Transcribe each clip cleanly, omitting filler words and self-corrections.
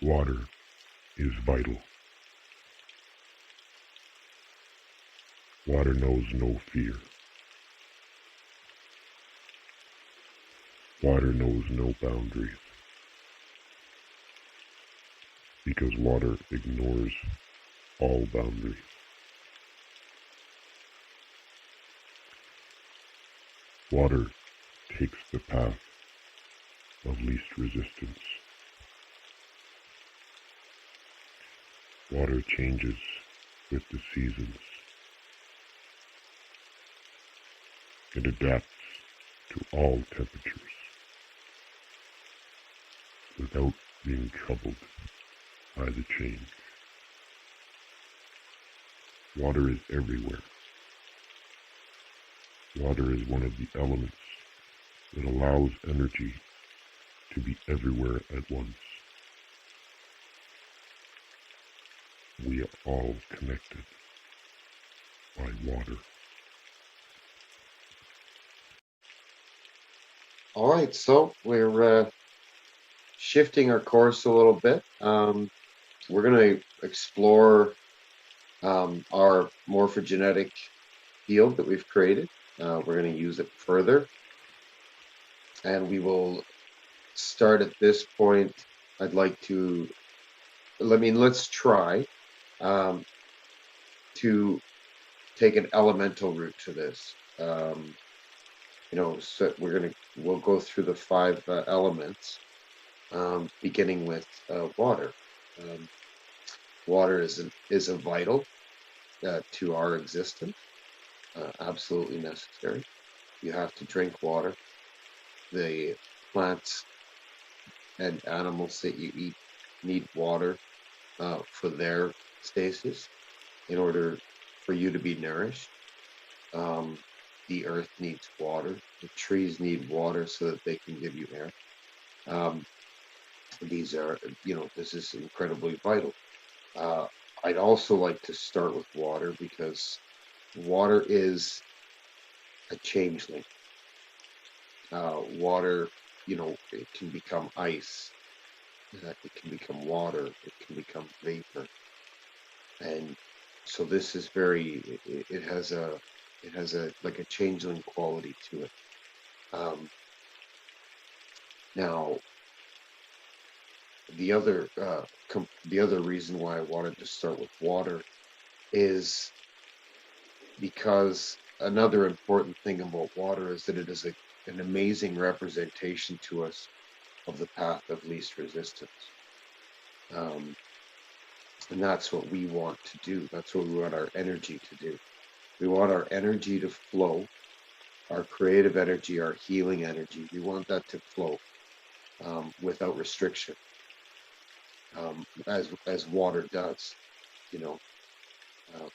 Water is vital. Water knows no fear. Water knows no boundaries, because water ignores all boundaries. Water takes the path of least resistance. Water changes with the seasons. It adapts to all temperatures without being troubled by the change. Water is everywhere. Water is one of the elements that allows energy to be everywhere at once. We are all connected by water. All right, so we're shifting our course a little bit. We're going to explore our morphogenetic field that we've created. We're going to use it further. And we will start at this point. I'd like to, let's try to take an elemental route to this. So we'll go through the 5 elements, beginning with water. Water is a vital to our existence, absolutely necessary. You have to drink water. The plants and animals that you eat need water for their stasis in order for you to be nourished. The earth needs water. The trees need water so that they can give you air. These are, this is incredibly vital. I'd also like to start with water because water is a changeling. Water, it can become ice. It can become water. It can become vapor. And so this is it has a like a changeling quality to it. Now, the other reason why I wanted to start with water is because another important thing about water is that it is an amazing representation to us of the path of least resistance. And that's what we want to do. That's what we want our energy to do. We want our energy to flow, our creative energy, our healing energy. We want that to flow without restriction, as water does.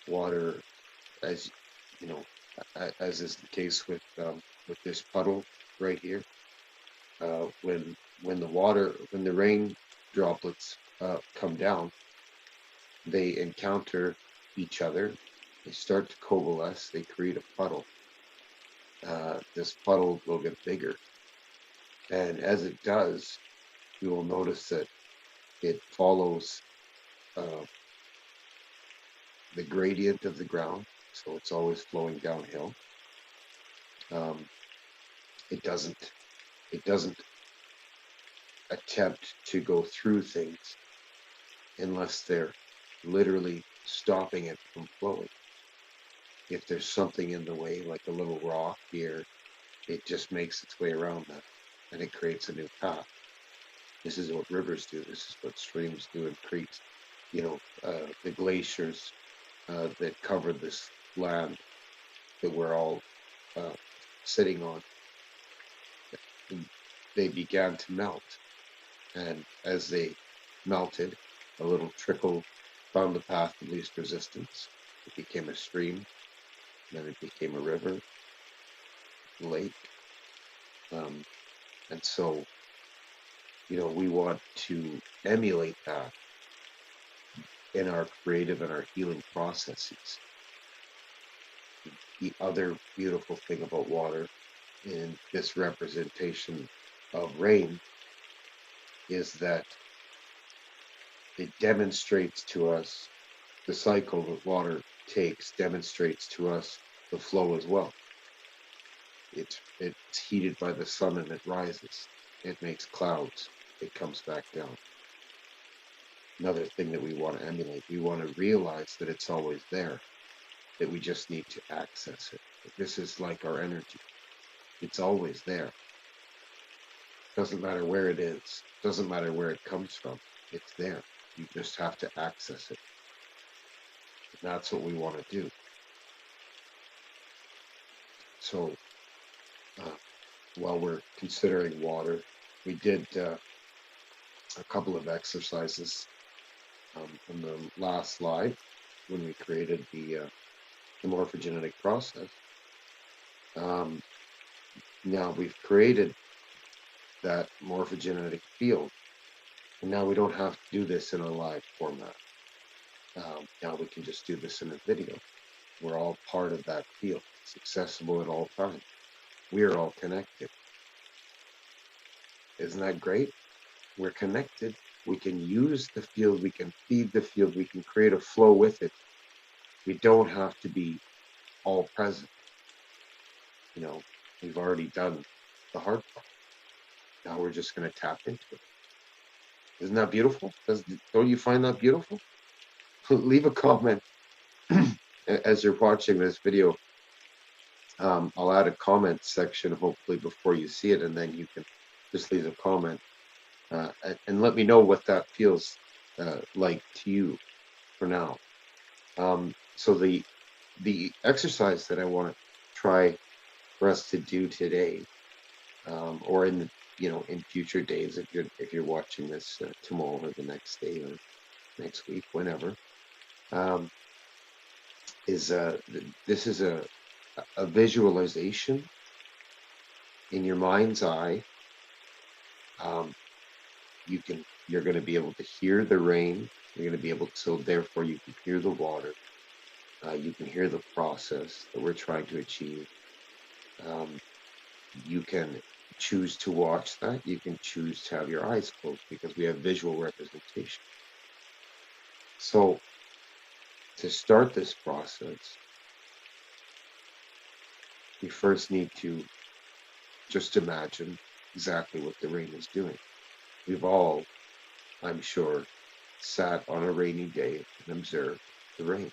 Water, as is the case with this puddle right here. When the rain droplets come down, they encounter each other. They start to coalesce. They create a puddle. This puddle will get bigger, and as it does, you will notice that it follows the gradient of the ground, so it's always flowing downhill. It doesn't attempt to go through things unless they're literally stopping it from flowing. If there's something in the way, like a little rock here, it just makes its way around that, and it creates a new path. This is what rivers do. This is what streams do and creeks. The glaciers that cover this land that we're all sitting on, they began to melt. And as they melted, a little trickle found the path of least resistance. It became a stream, then it became a river, lake. And so, we want to emulate that in our creative and our healing processes. The other beautiful thing about water in this representation of rain is that it demonstrates to us the cycle that water takes, demonstrates to us the flow as well. It's heated by the sun and it rises. It makes clouds. It comes back down. Another thing that we want to emulate, we want to realize that it's always there, that we just need to access it. This is like our energy. It's always there. Doesn't matter where it is. Doesn't matter where it comes from. It's there. You just have to access it. And that's what we want to do. So while we're considering water, we did a couple of exercises on the last slide when we created the morphogenetic process. Now we've created that morphogenetic field, and now we don't have to do this in a live format. Now we can just do this in a video. We're all part of that field. It's accessible at all times. We are all connected. Isn't that great? We're connected. We can use the field. We can feed the field. We can create a flow with it. We don't have to be all present. You know, we've already done the hard part. Now we're just going to tap into it. Isn't that beautiful? Don't you find that beautiful? Leave a comment as you're watching this video. I'll add a comment section hopefully before you see it, and then you can just leave a comment and let me know what that feels like to you for now. So the exercise that I want to try for us to do today, or in in future days, if you're watching this tomorrow or the next day or next week, whenever, is this is a visualization in your mind's eye. You're going to be able to hear the rain. You're going to be able to, so therefore you can hear the water. You can hear the process that we're trying to achieve. You can choose to watch that. You can choose to have your eyes closed because we have visual representation. So to start this process, we first need to just imagine exactly what the rain is doing. We've all, I'm sure, sat on a rainy day and observed the rain.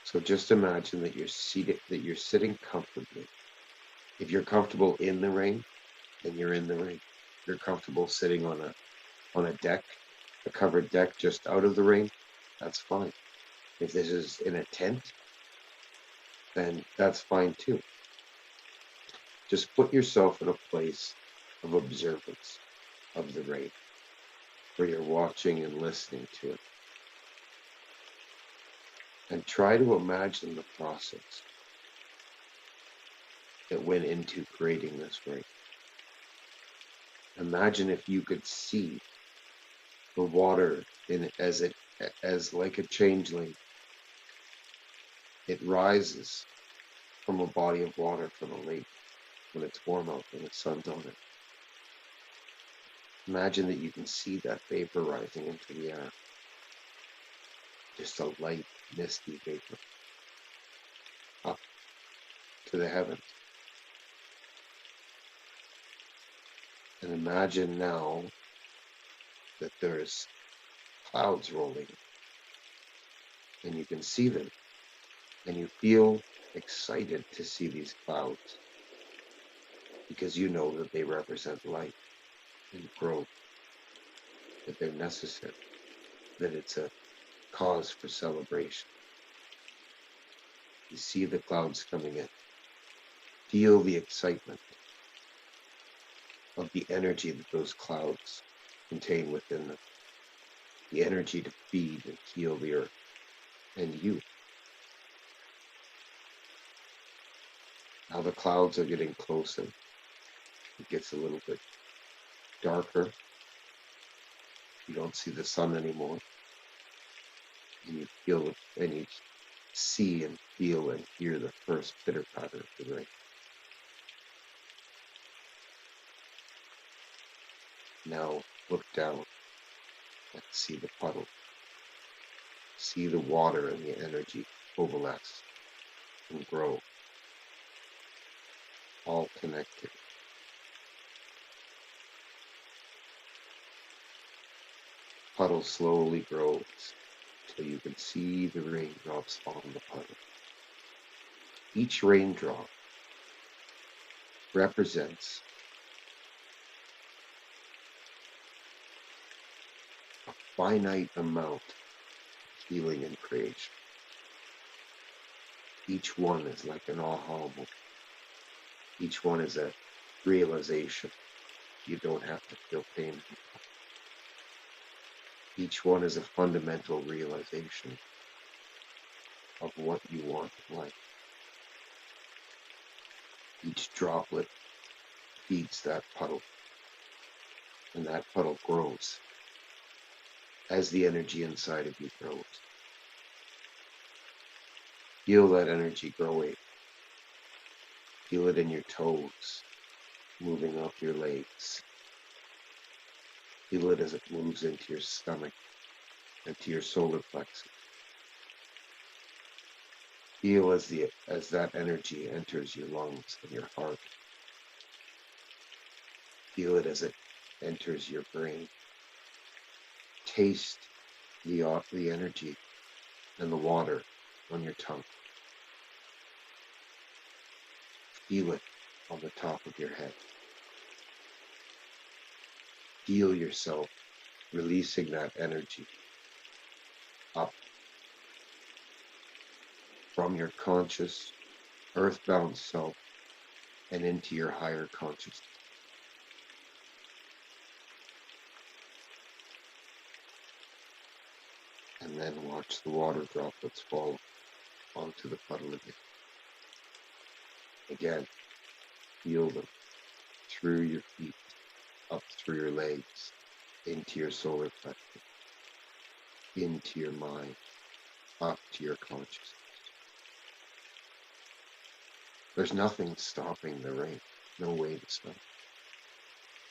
So just imagine that you're sitting comfortably. If you're comfortable in the rain, then you're in the rain. If you're comfortable sitting on a deck, a covered deck just out of the rain, that's fine. If this is in a tent, then that's fine too. Just put yourself in a place of observance of the rain, where you're watching and listening to it. And try to imagine the process that went into creating this rain. Imagine if you could see the water as like a changeling. It rises from a body of water from a lake when it's warm out and the sun's on it. Imagine that you can see that vapor rising into the air. Just a light, misty vapor up to the heavens. And imagine now that there's clouds rolling and you can see them, and you feel excited to see these clouds because you know that they represent life and growth, that they're necessary, that it's a cause for celebration. You see the clouds coming in. Feel the excitement of the energy that those clouds contain within them. The energy to feed and heal the earth and you. Now the clouds are getting closer. It gets a little bit darker. You don't see the sun anymore. And you feel and you see and feel and hear the first pitter patter of the rain. Now look down and see the puddle. See the water and the energy coalesce and grow, all connected. Puddle slowly grows till you can see the raindrops on the puddle. Each raindrop represents a finite amount of healing and creation. Each one is like an aha moment. Each one is a realization. You don't have to feel pain. Each one is a fundamental realization of what you want in life. Each droplet feeds that puddle, and that puddle grows as the energy inside of you grows. Feel that energy growing. Feel it in your toes, moving up your legs. Feel it as it moves into your stomach and to your solar plexus. Feel as that energy enters your lungs and your heart. Feel it as it enters your brain. Taste the energy and the water on your tongue. Feel it on the top of your head. Feel yourself releasing that energy up from your conscious, earthbound self and into your higher consciousness. And then watch the water droplets fall onto the puddle again. Again, feel them through your feet, up through your legs, into your solar plexus, into your mind, up to your consciousness. There's nothing stopping the rain, no way to stop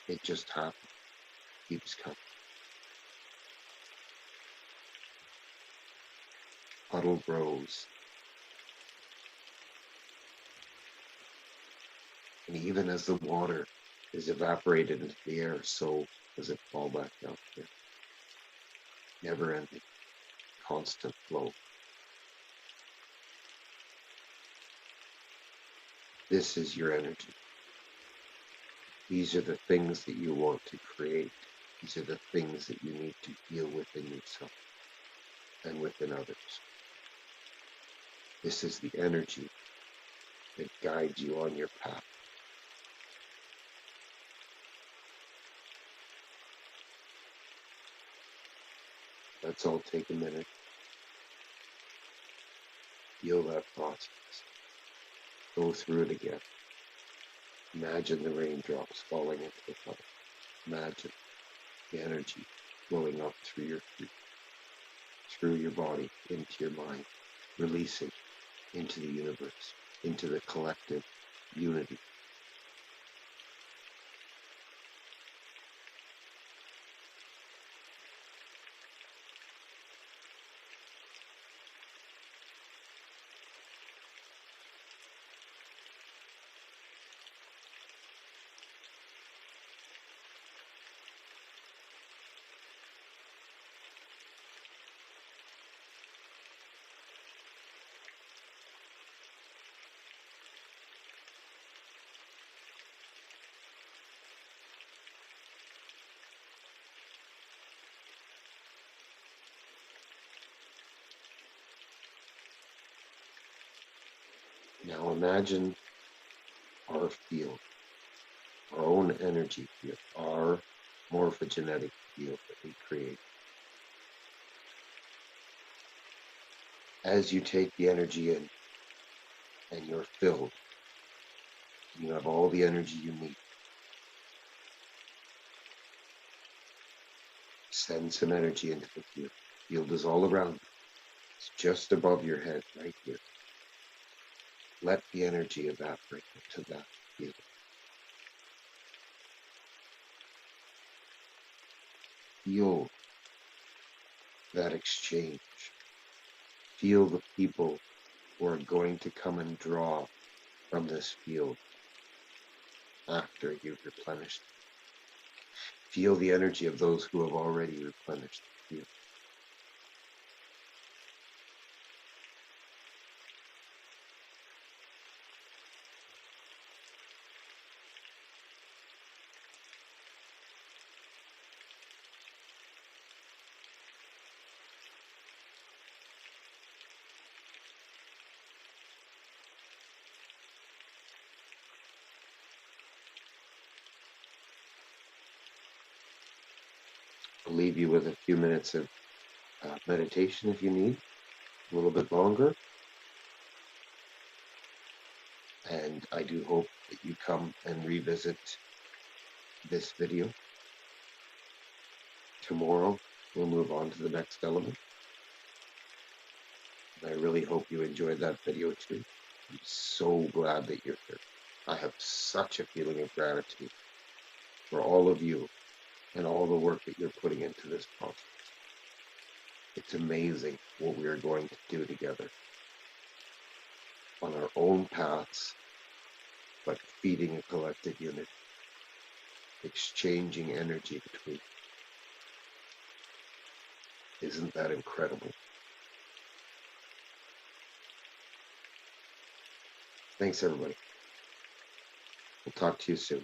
it. It just happens, keeps coming. Puddle grows. And even as the water is evaporated into the air, so does it fall back out there. Never ending, constant flow. This is your energy. These are the things that you want to create. These are the things that you need to feel within yourself and within others. This is the energy that guides you on your path. Let's all take a minute. Feel that process. Go through it again. Imagine the raindrops falling into the puddle. Imagine the energy flowing up through your feet, through your body, into your mind, releasing into the universe, into the collective unity. Now imagine our field, our own energy field, our morphogenetic field that we create. As you take the energy in and you're filled, you have all the energy you need. Send some energy into the field. The field is all around you. It's just above your head, right here. Let the energy evaporate into that field. Feel that exchange. Feel the people who are going to come and draw from this field after you've replenished. Feel the energy of those who have already replenished the field. I'll leave you with a few minutes of meditation if you need, a little bit longer. And I do hope that you come and revisit this video. Tomorrow, we'll move on to the next element. And I really hope you enjoyed that video too. I'm so glad that you're here. I have such a feeling of gratitude for all of you and all the work that you're putting into this process. It's amazing what we are going to do together on our own paths, but feeding a collective unit, exchanging energy between. Isn't that incredible? Thanks, everybody. We'll talk to you soon.